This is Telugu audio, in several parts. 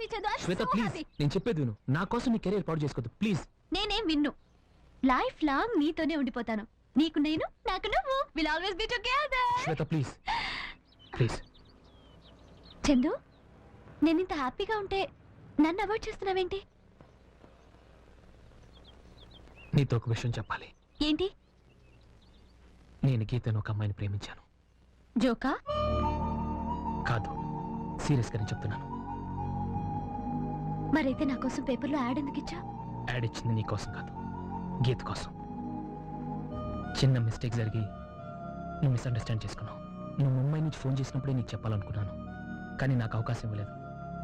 Happy Chandu. I am Shweta so please happy. నేను చెప్పేది విను. నా కోసం నీ కెరీర్ పాడు చేసుకోవద్దు ప్లీజ్. నేనేం విన్ను. లైఫ్ లాంగ్ నీతోనే ఉండిపోతాను. నీకు నేను, నాకు నువ్వు. Will always be together. Shweta please please. Chandu, నేను ఇంత హ్యాపీగా ఉంటే నన్ను అవాయిడ్ చేస్తున్నావేంటి? నీతో ఒక విషయం చెప్పాలి. ఏంటి? నేను గీతను ఒక అమ్మాయిని ప్రేమించాను. జోకా? కాదు, సీరియస్ గానే చెప్తున్నాను. మరైతే నా కోసం పేపర్లో యాడ్ ఎందుకు ఇచ్చా? యాడ్ ఇచ్చింది నీ కోసం కాదు, గీత కోసం. చిన్న మిస్టేక్ జరిగి నువ్వు మిస్అండర్స్టాండ్ చేసుకున్నావు. నువ్వు ముంబై నుంచి ఫోన్ చేసినప్పుడే నీకు చెప్పాలనుకున్నాను, కానీ నాకు అవకాశం ఇవ్వలేదు.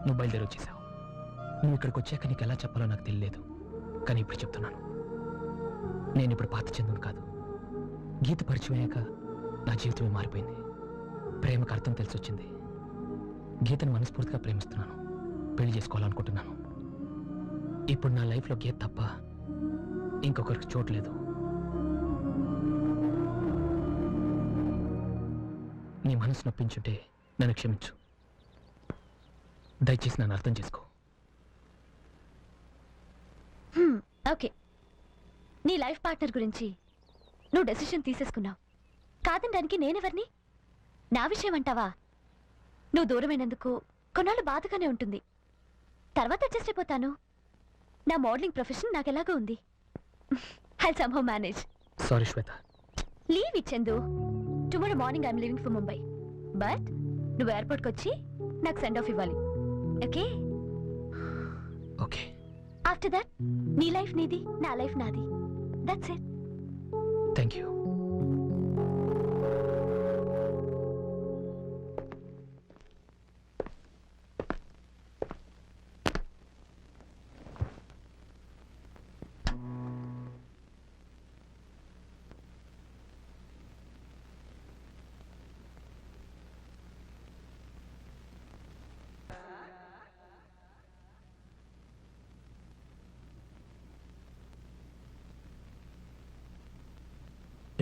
నువ్వు బయలుదేరి వచ్చేసావు. నువ్వు ఇక్కడికి వచ్చాక నీకు ఎలా చెప్పాలో నాకు తెలియలేదు, కానీ ఇప్పుడు చెప్తున్నాను. నేను ఇప్పుడు పాత చందును కాదు. గీత పరిచయం అయ్యాక నా జీవితమే మారిపోయింది. ప్రేమకు అర్థం తెలిసొచ్చింది. గీతను మనస్ఫూర్తిగా ప్రేమిస్తున్నాను, పెళ్లి చేసుకోవాలనుకుంటున్నాను. ఇప్పుడు నా లైఫ్లో గీత తప్ప ఇంకొకరికి చోటు లేదు. నీ మనసు నొప్పించుంటే నన్ను క్షమించు. దయచేసి నన్ను అర్థం చేసుకో. ఓకే, నీ లైఫ్ పార్ట్నర్ గురించి నువ్వు డెసిషన్ తీసేసుకున్నావు. కాదనడానికి నేనెవరిని? నా విషయం అంటావా? నువ్వు దూరమైనందుకు కొన్నాళ్ళు బాధగానే ఉంటుంది, తర్వాత అడ్జస్ట్ అయిపోతాను. నా మోడలింగ్ ప్రొఫెషన్ నాకెలాగో ఉంది. I somehow manage. Sorry Shweta. Leave ఇచ్చేందు. Tomorrow morning I'm leaving for Mumbai. But నువ్వు ఎయిర్పోర్ట్కి వచ్చి నాకు సెండ్ ఆఫ్ ఇవ్వాలి. ఓకే? ఓకే. ఆఫ్టర్ దట్ నీ లైఫ్ నీది, నా లైఫ్ నాది. That's it. Thank you.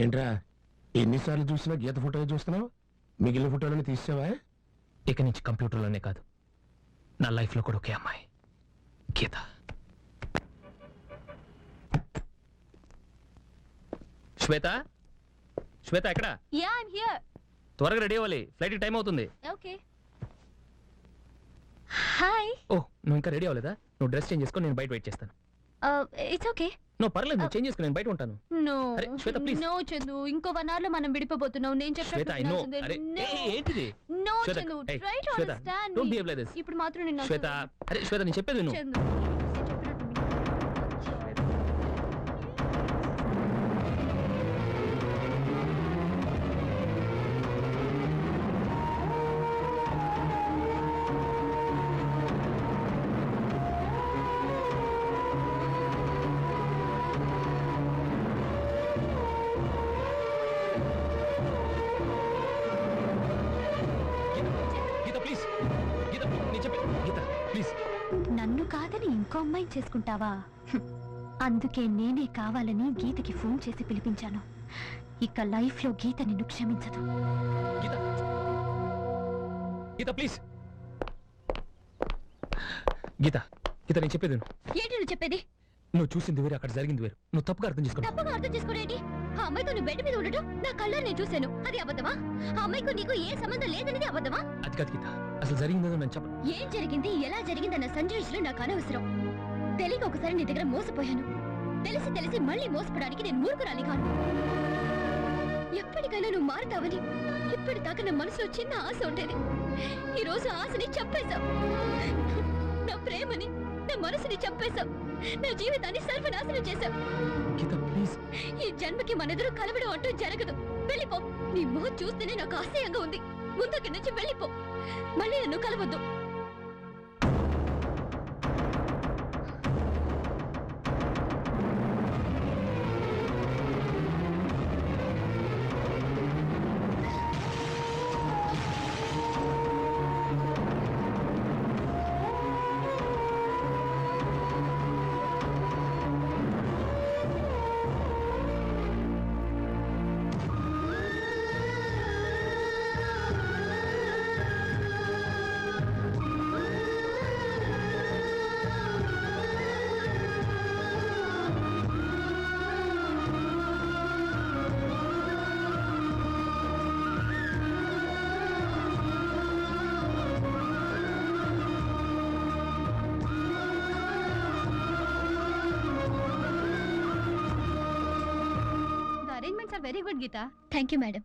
ఏంట్రా ఎన్నిసార్లు చూసినా గీత ఫోటో చూస్తున్నావు? మిగిలిన ఫోటోలను తీసావా? ఇక నుంచి కంప్యూటర్లోనే కాదు, నా లైఫ్లో కూడా ఒకే అమ్మాయి, గీత. శ్వేత, శ్వేత ఎక్కడా? Yeah, I'm here. త్వరగా రెడీ అవ్వాలి, ఫ్లైట్ టైం అవుతుంది. ఓకే. హాయ్. ఓ, నువ్వు ఇంకా రెడీ అవ్వలేదా? నువ్వు డ్రెస్ చేంజ్ చేసుకో, నేను బయట వెయిట్ చేస్తాను. It's okay. నువ్వు పర్లేదు, నువ్వు చేంజ్ చేసుకో, నేను బయట ఉంటాను. నో అరే, శ్వేత, please. నో చందు, ఇంకో 1 hour లో మనం విడిపోబోతున్నాం. నేను శ్వేత, I know. అరే, ఏంటిది? No Shweta, Chandu, hey, try to Shweta, understand don't మీ. behave like this. ఇప్పుడు మాత్రం నేను శ్వేత, అరే శ్వేత, నేను చెప్పేది విను. చందు, నేను చెప్పినట్టు విను. గీత ప్లీజ్, గీత నేను చెప్పే, గీత ప్లీజ్. నన్ను కాదని ఇంకో అమ్మాయిని చేసుకుంటావా? అందుకే నేనే కావాలని గీతకి ఫోన్ చేసి పిలిపించాను. ఇక లైఫ్ లో గీత నిన్ను క్షమించదు. గీత, గీత ప్లీజ్. గీత, గీత నేను చెప్పేది విను. ఏంటి నువ్వు చెప్పేది? నువ్వు చూసింది వేరు, అక్కడ జరిగింది వేరు. నువ్వు తప్పుగా అర్థం చేసుకున్నావు. తప్పగా అర్థం చేసుకోడేంటి? ఆ అమ్మాయితో నువ్వు బెడ్ మీద ఉండటం నా కళ్ళని నేను చూశాను. అది అబద్ధమా? ఆ అమ్మాయికు నీకు ఏ సంబంధం లేదనేది అబద్ధమా? అది కాదు గీత, అసలు జరిగిందో నేను చెప్పను. ఏం జరిగింది, ఎలా జరిగిందన్న సంజయుషులు నాకు అనవసరం. తెలియక ఒకసారి నీ దగ్గర మోసపోయాను. తెలిసి తెలిసి మళ్ళీ మోసపోవడానికి నేను మూర్ఖురాలి కాను. ఎప్పటికైనా నువ్వు మారుతావని ఇప్పటిదాకా నా మనసులో చిన్న ఆశ ఉండేది. ఈ రోజు ఆశని చంపేశావు. నా ప్రేమని, నా మనసుని చంపేశావు. నా జీవితాన్ని సర్వనాశనం చేశావు. గీత ప్లీజ్. ఈ జన్మకి మనెదురు కలవడం అంటూ జరగదు. వెళ్ళిపో. నీ మొహం చూస్తేనే నాకు ఆశయంగా ఉంది. ముందుకి నుంచి వెళ్ళిపో. మళ్ళీ నన్ను కలవద్దు. Very good Geetha. Thank you madam.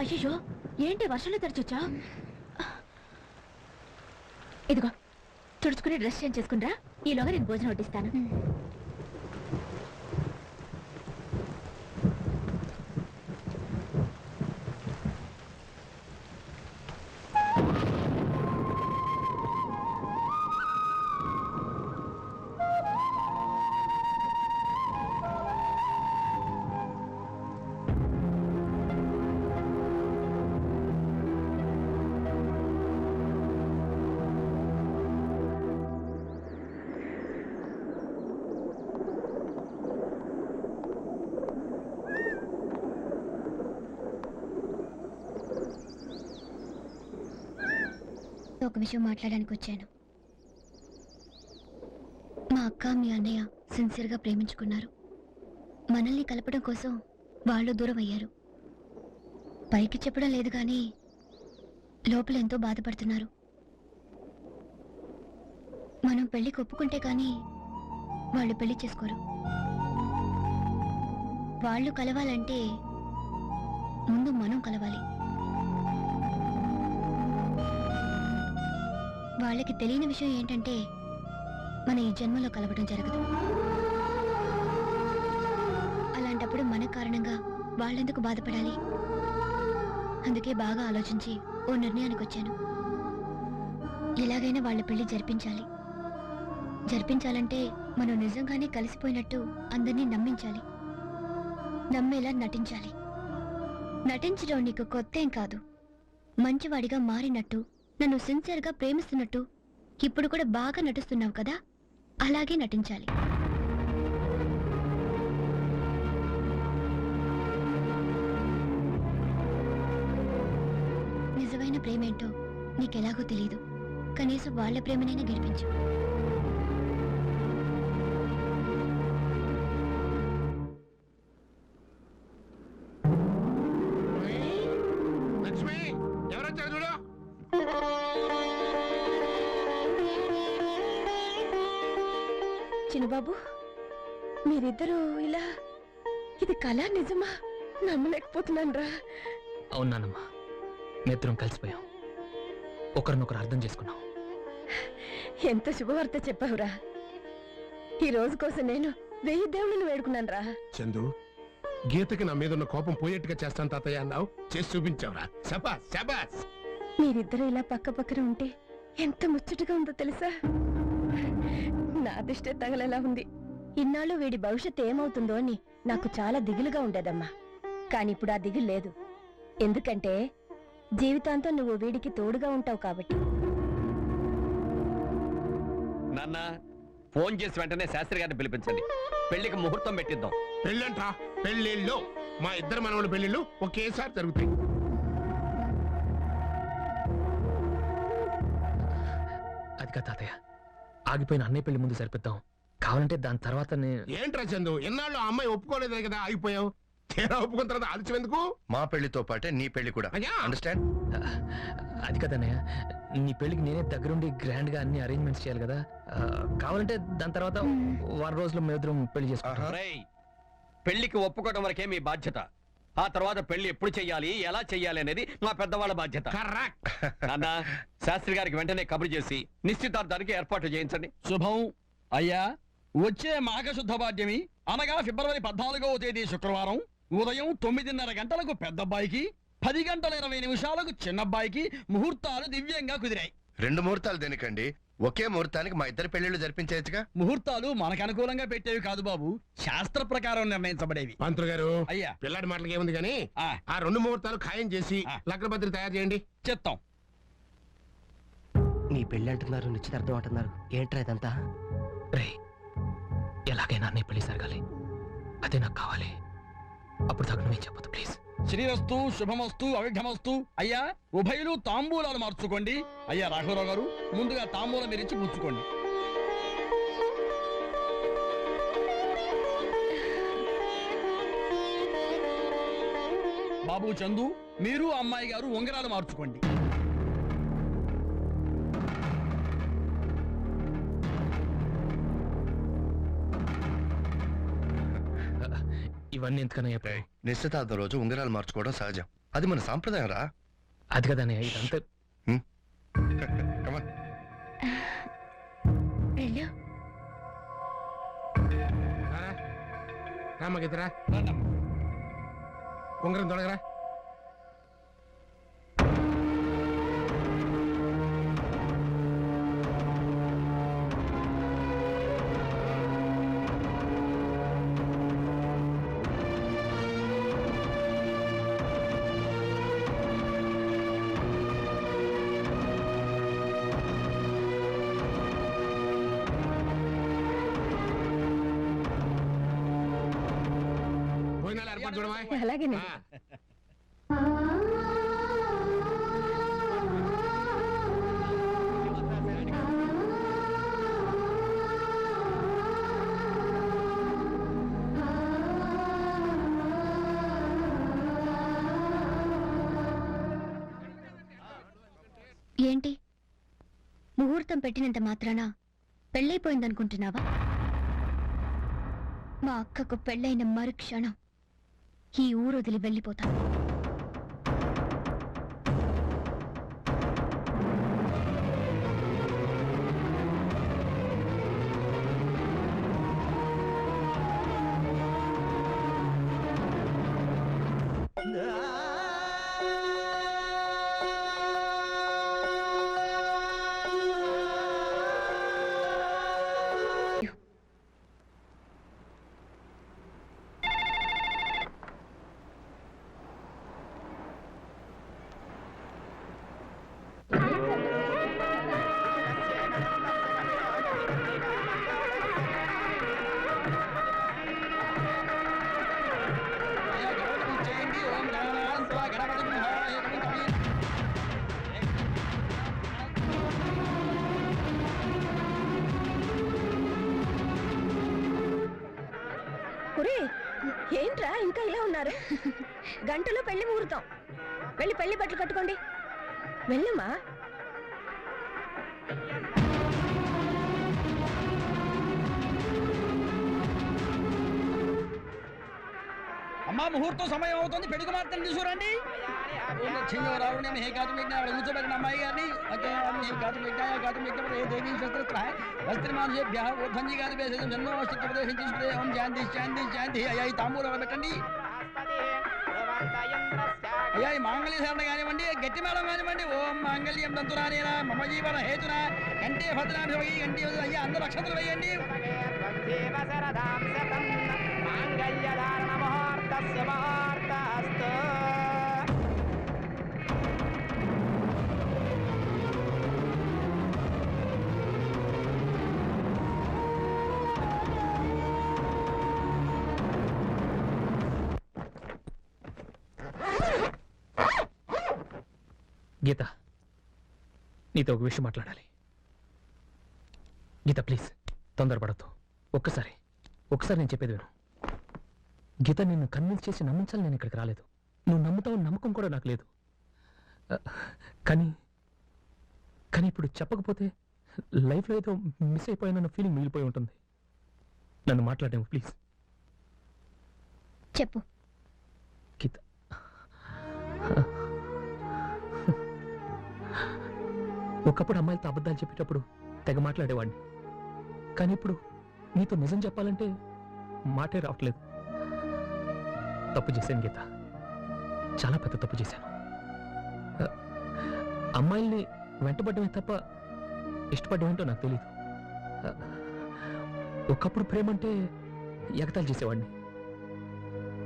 అయ్యో, ఏంటి వర్షంలో తడిచొచ్చా? ఇదిగో తుడుచుకుని డ్రెస్ చేంజ్ చేసుకుంటా, ఈలోగా నేను భోజనం వడ్డిస్తాను. ఒక విషయం మాట్లాడడానికి వచ్చాను. మా అక్క మీ అన్నయ్య సిన్సియర్గా ప్రేమించుకున్నారు. మనల్ని కలపడం కోసం వాళ్ళు దూరం అయ్యారు. పైకి చెప్పడం లేదు కానీ లోపల ఎంతో బాధపడుతున్నారు. మనం పెళ్లికి ఒప్పుకుంటే కానీ వాళ్ళు పెళ్లి చేసుకోరు. వాళ్ళు కలవాలంటే ముందు మనం కలవాలి. వాళ్ళకి తెలియని విషయం ఏంటంటే మన ఈ జన్మలో కలవడం జరగదు. అలాంటప్పుడు మన కారణంగా వాళ్ళెందుకు బాధపడాలి? అందుకే బాగా ఆలోచించి ఓ నిర్ణయానికి వచ్చాను. ఎలాగైనా వాళ్ళ పెళ్లి జరిపించాలి. జరిపించాలంటే మనం నిజంగానే కలిసిపోయినట్టు అందరినీ నమ్మించాలి. నమ్మేలా నటించాలి. నటించడం నీకు కొత్తేం కాదు. మంచివాడిగా మారినట్టు, నన్ను సిన్సియర్గా ప్రేమిస్తున్నట్టు ఇప్పుడు కూడా బాగా నటిస్తున్నావు కదా, అలాగే నటించాలి. నిజమైన ప్రేమేంటో నీకెలాగో తెలీదు. కనీసం వాళ్ళ ప్రేమనైనా గెలిపించు. లక్ష్మి, ఎవరొచ్చారు చూడు. చిన్నబాబు, మీరిద్దరూ ఇలా, ఇది కళ నిజమా? నమ్మలేకపోతున్నాను రా. అవునానమ్మా, మేమిద్దరం కలిసిపోయాం. ఒకరినొకరు అర్థం చేసుకున్నాం. ఎంత శుభవార్త చెప్పావురా. ఈ రోజు కోసం నేను 1000 దేవుళ్ళని వేడుకున్నాను రా. చందు, గీతకి నా మీద ఉన్న కోపం పోయేట్టుగా చేస్తాను తాతయ్య అన్నావు, చేసి చూపించావురా. శబాస్ శబాస్. మీరిద్దరూ ఇలా పక్క పక్కన ఉంటే ఎంత ముచ్చటగా ఉందో తెలుసా? నా అదిష్టే తగలేలా ఉంది. ఇన్నాళ్ళు వీడి భవిష్యత్తు ఏమవుతుందో అని నాకు చాలా దిగులుగా ఉండేదమ్మా. కానీ ఇప్పుడు ఆ దిగులు లేదు. ఎందుకంటే జీవితాంతం నువ్వు వీడికి తోడుగా ఉంటావు కాబట్టి. నాన్న, ఫోన్ చేసి వెంటనే శాస్త్రి గారిని పిలిపించండి. పెళ్లికి ముహూర్తం పెట్టిద్దాం. పెళ్ళంటా? పెళ్ళిళ్ళు మా ఇద్దరు మనవల పెళ్ళిళ్ళు ఒకేసారి జరుగుతాయి. అది కాదు తాతయ్య, ఆగిపోయిన అన్నయ్య పెళ్లి ముందు సరిపిద్దాం. కావాలంటే దాని తర్వాత ఏంట్రా చందు, ఎన్నాళ్ళు ఆ అమ్మాయి ఒప్పుకోలేదే కదా ఆగిపోయావు. తీరా ఒప్పుకున్న తర్వాత ఆలస్యం ఎందుకు? మా పెళ్లితో పాటే నీ పెళ్లి కూడా. అయ్యా, అండర్స్టాండ్? అది కదన్నయ్య, నీ పెళ్లికి నేనే దగ్గరుండి గ్రాండ్ గా అన్ని అరేంజ్మెంట్స్ చేయాలి కదా. కావాలంటే దాని తర్వాత వారం రోజులు మేమిద్దరం పెళ్లి చేసుకుంటాం. రేయ్, పెళ్లికి ఒప్పుకోవడం వరకే మీ బాధ్యత. ఆ తర్వాత పెళ్లి ఎప్పుడు చెయ్యాలి, ఎలా చెయ్యాలి అనేది మా పెద్దవాళ్ళ బాధ్యత. కరెక్ట్. నాన్న, శాస్త్రి గారికి వెంటనే కబురు చేసి నిశ్చితార్థానికి ఏర్పాట్లు చేయించండి. శుభం. అయ్యా, వచ్చే మాఘశుద్ధ పాడ్యమి అనగా ఫిబ్రవరి 14వ తేదీ శుక్రవారం ఉదయం 9:30 గంటలకు పెద్దబ్బాయికి, 10 గంటల 20 నిమిషాలకు చిన్నబ్బాయికి ముహూర్తాలు దివ్యంగా కుదిరాయి. 2 ముహూర్తాలు దేనికండి? ఒకే ముహూర్తానికి మా ఇద్దరి పెళ్లిళ్ళు జరిపించవచ్చుగా. ముహూర్తాలు మనకు అనుకూలంగా పెట్టేవి కాదు బాబు, శాస్త్ర ప్రకారం నిర్ణయించబడేవి. పంతులు గారు, అయ్యా, పిల్లాడి మాటలకి ఏముంది కానీ ఆ, ఆ 2 ముహూర్తాలు ఖాయం చేసి ఆ. లగ్నపత్రిక తయారు చేయండి. చెప్తాం. నీ పెళ్ళి అంటున్నారు, నిశ్చితార్థం అంటున్నారు, ఏంట్రా ఇదంతా? రేయ్, ఎలాగైనా అన్నయ్య పెళ్లి జరగాలి, అదే నాకు కావాలి. అప్పుడు దాకా నువ్వేం చెప్పదు ప్లీజ్. శ్రీరస్తు శుభమస్తు అవిఘ్నమస్తు. అయ్యా ఉభయులు తాంబూలాలు మార్చుకోండి. అయ్యా రాఘవరావు గారు ముందుగా తాంబూలం మీరిచ్చి పుచ్చుకోండి. బాబు చందు, మీరు అమ్మాయి గారు ఉంగరాలు మార్చుకోండి. ఇవన్నీ ఎందుకన్నా రేయ్, నిశ్చితార్థం రోజు ఉంగరాలు మార్చుకోవడం సహజం. అది మన సాంప్రదాయం రా. అది కదన్నయ్య, ఇదంతా Come on. వెళ్ళు. రామ గీతరా, ఉంగరం తొడగరా. భోజనాలు ఏర్పాటు చూడమా. అలాగేనండి. ఏంటి ముహూర్తం పెట్టినంత మాత్రాన పెళ్ళైపోయిందనుకుంటున్నావా? మా అక్కకు పెళ్ళైన మరుక్షణం ఈ ఊరు వదిలి వెళ్ళిపోతాను. ఒరే, ఏంట్రా ఇంకా ఇలా ఉన్నారు? గంటలో పెళ్లి ముహూర్తం. వెళ్ళి పెళ్లి బట్టలు కట్టుకోండి. వెళ్ళమ్మా. అమ్మా ముహూర్తం సమయం అవుతుంది, పెళ్లి కుమార్తెను తీసుకురండి. కూర్చోబెట్టిన అమ్మాయి గారిని వస్త్రమాన్యేభ్యః గారి జన్మోపదేశం తీసుకునే ఓం శాంతి శాంతి శాంతి. అయ్యా ఈ తాంబూలం పెట్టండి. అయ్యా ఈ మాంగళ్య ధారణ కానివ్వండి, గట్టి మేళం కానివ్వండి. ఓం మాంగళ్యం తంతురానేనా మమ జీవన హేతున కంటే భద్రాన్ని కంటే అయ్యా అందరూ అక్షతలు వేయండి. గీత, నీతో ఒక విషయం మాట్లాడాలి. గీత ప్లీజ్ తొందరపడద్దు. ఒక్కసారి నేను చెప్పేది విను. గీత, నిన్ను కన్విన్స్ చేసి నమ్మించాలి నేను ఇక్కడికి రాలేదు. నువ్వు నమ్ముతావు నమ్మకం కూడా నాకు లేదు. కానీ ఇప్పుడు చెప్పకపోతే లైఫ్లో ఏదో మిస్ అయిపోయానన్న ఫీలింగ్ మిగిలిపోయి ఉంటుంది. నన్ను మాట్లాడేమో ప్లీజ్. చెప్పు. గీత, ఒకప్పుడు అమ్మాయిలతో అబద్ధాలు చెప్పేటప్పుడు తెగ మాట్లాడేవాడిని. కానీ ఇప్పుడు నీతో నిజం చెప్పాలంటే మాటే రావట్లేదు. తప్పు చేశాను గీత, చాలా పెద్ద తప్పు చేశాను. అమ్మాయిల్ని వెంటబడ్డమే తప్ప ఇష్టపడ్డం ఏంటో నాకు తెలీదు. ఒకప్పుడు ప్రేమంటే ఎగతాలు చేసేవాడిని.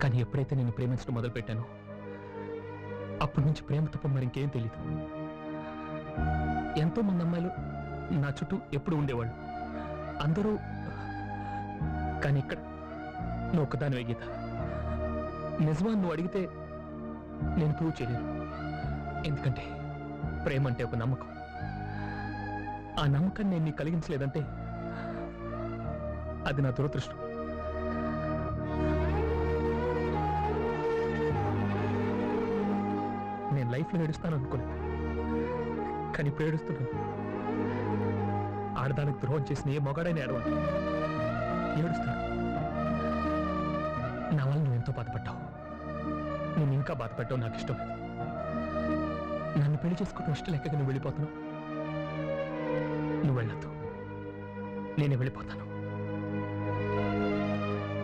కానీ ఎప్పుడైతే నేను ప్రేమించడం మొదలుపెట్టానో అప్పటి నుంచి ప్రేమ తప్ప మరింకేం తెలీదు. ఎంతో మంది అమ్మాయిలు నా చుట్టూ ఎప్పుడు ఉండేవాళ్ళు. అందరూ కానీ ఇక్కడ నువ్వు ఒక్కదానివే గీత. నిజమా నువ్వు అడిగితే నేను ప్రూవ్ చేయలేను. ఎందుకంటే ప్రేమ అంటే ఒక నమ్మకం. ఆ నమ్మకాన్ని నేను నీకు కలిగించలేదంటే అది నా దురదృష్టం. నేను లైఫ్లో ఏడుస్తాను అనుకోలేదు, కానీ ఇప్పుడు ఏడుస్తున్నాను. ఆడదానికి ద్రోహం చేసిన ఏ మొగాడైనా ఏడవాలి, ఏడుస్తాను. నా వల్ల నువ్వు ఎంతో బాధపడ్డావు. నేను ఇంకా బాధపడ్డావు నాకు ఇష్టం లేదు. నన్ను పెళ్లి చేసుకోవడం ఇష్టం లేక నువ్వు వెళ్ళిపోతున్నావు. నువ్వు వెళ్ళొద్దు, నేనే వెళ్ళిపోతాను.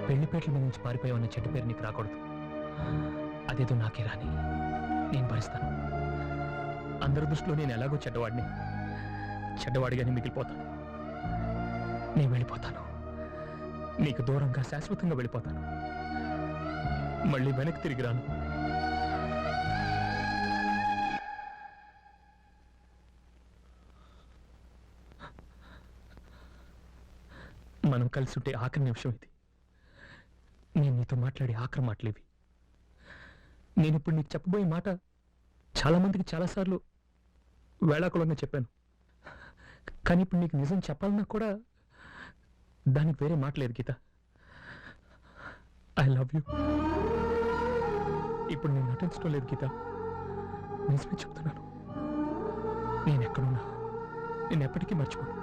పెళ్లిపేటల మీద నుంచి పారిపోయావన్న చెడ్డ పేరు నీకు రాకూడదు. అదేదో నాకే రాని, నేను భరిస్తాను. అందరి దృష్టిలో నేను ఎలాగో చెడ్డవాడిగానే మిగిలిపోతాను. నేను వెళ్ళిపోతాను, నీకు దూరంగా శాశ్వతంగా వెళ్ళిపోతాను. మళ్ళీ వెనక్కి తిరిగి రాను. మనం కలిసి ఉంటే ఆఖరి నిమిషం ఇది. నేను నీతో మాట్లాడే ఆఖరి మాటలేవి. నేను ఇప్పుడు నీకు చెప్పబోయే మాట చాలా మందికి చాలాసార్లు వేళాకులంగా చెప్పాను. కానీ ఇప్పుడు నీకు నిజం చెప్పాలన్నా కూడా దానికి వేరే మాట లేదు గీత. I love you. ఇప్పుడు నేను నటించడం లేదు గీత, నిజమే చెప్తున్నాను. నేను ఎక్కడున్నా నేను ఎప్పటికీ మర్చిపోను.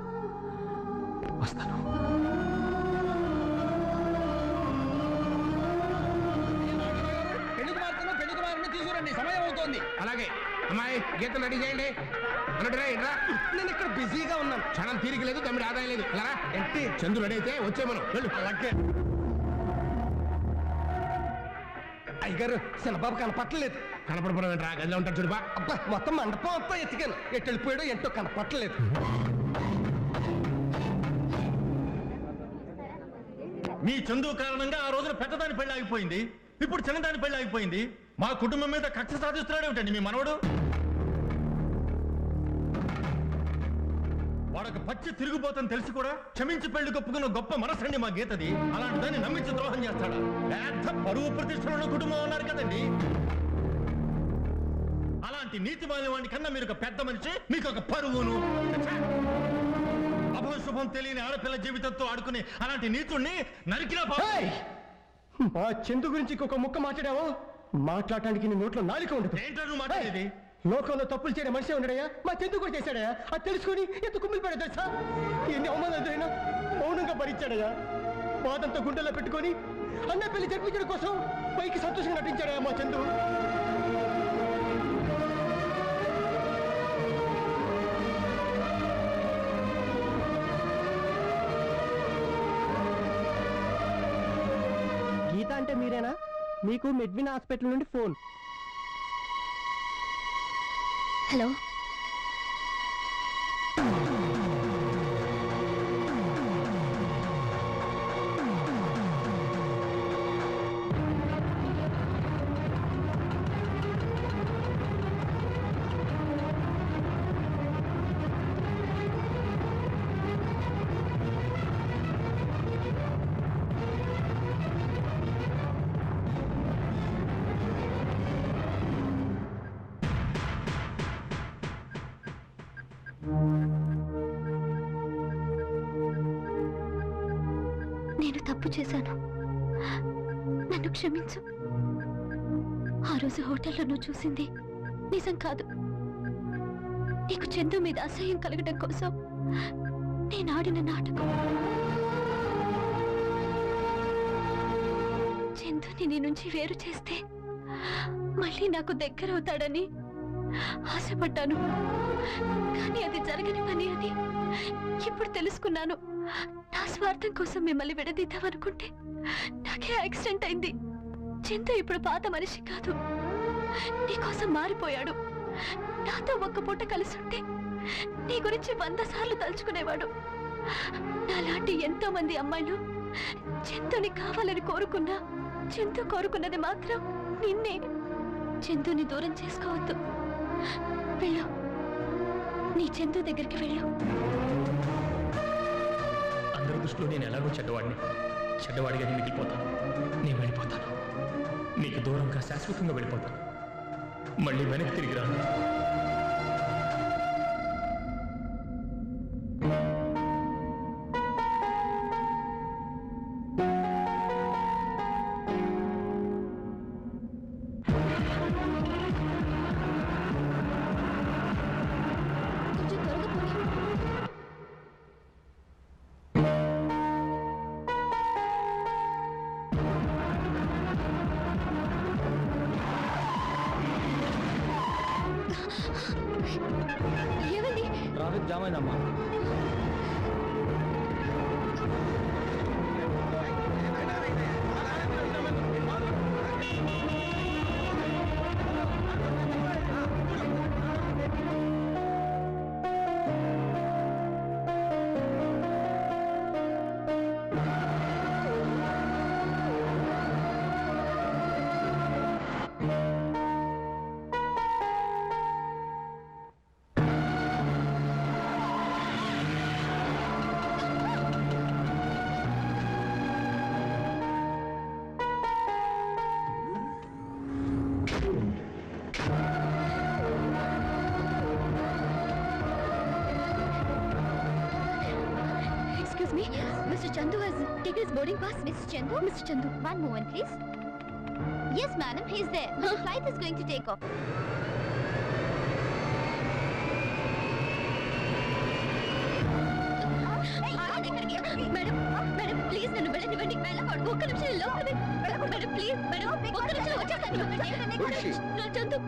వస్తాను. తీసుకురండి, సమయం అవుతోంది. అలాగే అమ్మాయి గీత రెడీ చేయండి. నేను ఇక్కడ బిజీగా ఉన్నాను. క్షణం తీరిక లేదు, తమ్ముడి ఆదాయం లేదు. ఎలా ఏంటి చంద్రు రెడీ అయితే వచ్చే మనం వెళ్ళు. అలాగే అయ్యగారు, చిన్నబాబు కనపట్టలేదు. కనపడపోవడం ఏంట్రా, గదిలో ఉంటాడు చూడుబా. అబ్బా, మొత్తం మండపం అంతా ఎత్తికాను, ఎటు వెళ్ళిపోయాడో ఏంటో కనపట్టలేదు. మీ చందు కారణంగా ఆ రోజున పెద్దదాని పెళ్లి ఆగిపోయింది, ఇప్పుడు చిన్నదాని పెళ్లి ఆగిపోయింది. మా కుటుంబం మీద కక్ష సాధిస్తున్నాడే ఉంటాడు మీ మనవడు. వాడొక పచ్చి తిరిగిపోతాను తెలిసి కూడా క్షమించి పెళ్లి కొప్పుకున్న గొప్ప మనసండి మా గీతది. అలాంటి దాన్ని నమ్మించి ద్రోహం చేస్తాడా? పెద్ద పరువు ప్రతిష్టలున్న కుటుంబం అన్నారు కదండి. అలాంటి నీతి వాడిని కన్నా మీరు ఒక పెద్ద మనిషి, మీకు ఒక పరువును. అభశుభం తెలియని ఆడపిల్ల జీవితంతో ఆడుకునే అలాంటి నీతుణ్ణి నరికినా మా చందు గురించి ఇంకొక ముక్క మాట్లాడావో మాట్లాడటానికి నీ నోట్లో నాలుక ఉండదు. ఏంటో నువ్వు మాట్లాడేది? లోకంలో తప్పులు చేయడం మనిషే ఉండడయా, మా చందు కూడా చేశాడయా. అది తెలుసుకుని ఎంత కుమ్మిలి పడే తెలుసా? ఎన్ని అవమానాలైనా మౌనంగా భరించాడయా. బాధంతో గుండెల్లో పెట్టుకొని అన్న పెళ్లి జరిపించడం కోసం పైకి సంతోషంగా నటించాడయా మా చందు. గీత అంటే మీరేనా? మీకు మెడ్విన్ హాస్పిటల్ నుండి ఫోన్. హలో, నేను తప్పు చేశాను, నన్ను క్షమించు. ఆ రోజు హోటల్లో నువ్వు చూసింది నిజం కాదు. నీకు చందు మీద అసహ్యం కలగడం కోసం నేను ఆడిన నాటకం. చందుని నీ నుంచి వేరు చేస్తే మళ్ళీ నాకు దగ్గర అవుతాడని ఆశపడ్డాను. కానీ అది జరగని పని అని ఇప్పుడు తెలుసుకున్నాను. నా స్వార్థం కోసం మిమ్మల్ని విడదీద్దామనుకుంటే నాకే యాక్సిడెంట్ అయింది. చందు ఇప్పుడు పాత మనిషి కాదు, నీకోసం మారిపోయాడు. నాతో ఒక్క పూట కలిసి ఉంటే నీ గురించి 100 సార్లు తలుచుకునేవాడు. నాలాంటి ఎంతో మంది అమ్మాయిలు చందుని కావాలని కోరుకున్నా చందు కోరుకున్నది మాత్రం నిన్నే. చందుని దూరం చేసుకోవద్దు. వెళ్ళు, నీ చందు దగ్గరికి వెళ్ళు. అందరి దృష్టిలో నేను ఎలాగో చెడ్డవాడిని, చెడ్డవాడిగా నేను మిగిలిపోతాను. నేను వెళ్ళిపోతాను, నీకు దూరంగా శాశ్వతంగా వెళ్ళిపోతాను. మళ్ళీ వెనక్కి తిరిగి రాను. కొంచెం త్వరగా పోనీ. ఏమైంది? ట్రాఫిక్ జామ్ అయిందమ్మా. Excuse me, Mr. Chandu has taken his boarding pass. Mr. Chandu? Mr. Chandu. One moment, please. Yes, madam, he's there. The flight is going to take off. Madam madam please నన్ను వెళ్ళనివ్వండి. ఒక్క నిమిషం లోపల మేడం ప్లీజ్ మేడం ఒక్క నిమిషం వచ్చేస్తాను. నా చందు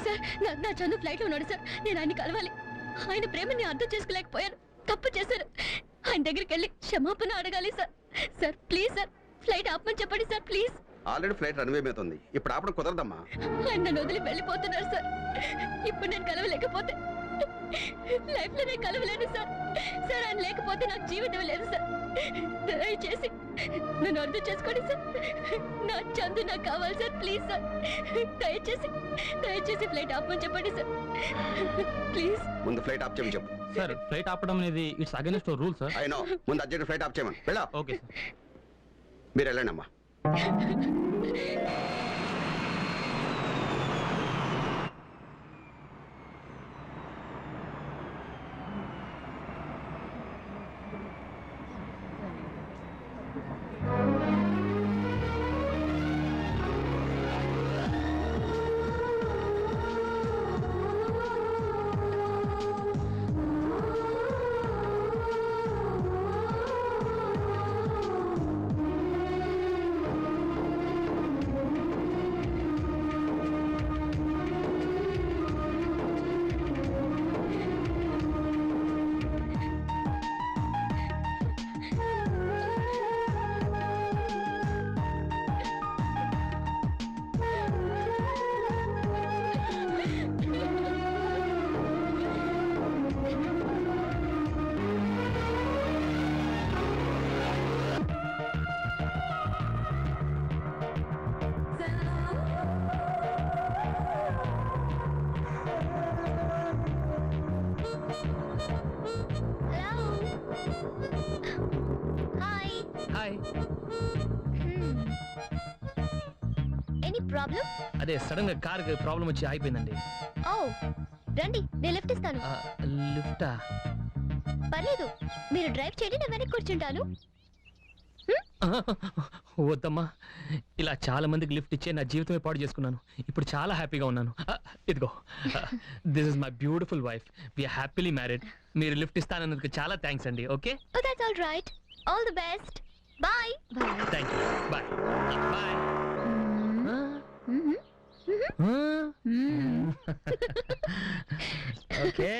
సార్, నా చందు ఫ్లైట్ లో ఉన్నాడు సార్. నేను ఆయన్ని కలవాలి. ఆయన ప్రేమని అర్థం చేసుకోలేకపోయాను. తప్పు చేశారు. ఆయన దగ్గరికి వెళ్ళి క్షమాపణ అడగాలి sir. Sir please sir, flight ఆపమని చెప్పండి sir please. Already flight runway మీద ఉంది, ఇప్పుడు ఆపడం కుదరదమ్మా. ఆయన నన్ను వదిలి వెళ్ళిపోతున్నారు సార్. ఇప్పుడు నేను కలవలేకపోతే లైఫ్ లో నేను కలవలేను సార్. సార్ ఆయన లేకపోతే నాకు జీవితం లేదు సార్. దయచేసి నన్ను అర్థం చేసుకోండి సార్. నా చందు నాకు కావాలి సార్ ప్లీజ్ సార్. దయచేసి ఫ్లైట్ ఆపమని చెప్పండి సార్ ప్లీజ్. ముందు ఫ్లైట్ ఆఫ్ చేయమని చెప్పు. సార్, ఫ్లైట్ ఆపడం అనేది ఇట్స్ అగైన్స్ట్ రూల్ సార్. అయినో ముందు అర్జెంట్ ఫ్లైట్ ఆఫ్ చేయమని వెళ్ళా. Okay sir. మీరు వెళ్ళండి అమ్మా. హాయ్. Any problem? అదే సడన్ గా కార్ ప్రాబ్లం వచ్చి ఆగిపోయిందండి. ఓ రండి, నేను లిఫ్ట్ ఇస్తాను. లిఫ్టా? పర్లేదు, మీరు డ్రైవ్ చేయండి, నేను వెనక్కి కూర్చుంటాను. వద్దమ్మా, ఇలా చాలా మందికి లిఫ్ట్ ఇచ్చే నా జీవితమే పాడు చేసుకున్నాను. ఇప్పుడు చాలా హ్యాపీగా ఉన్నాను. ఇదిగో, this is my beautiful wife. We are happily married. మీరు లిఫ్ట్ ఇస్తానన్నందుకు చాలా థ్యాంక్స్ అండి. Okay, Oh, that's all right. All the best. Bye. Bye. Thank you. Bye bye. Mm-hmm. Okay.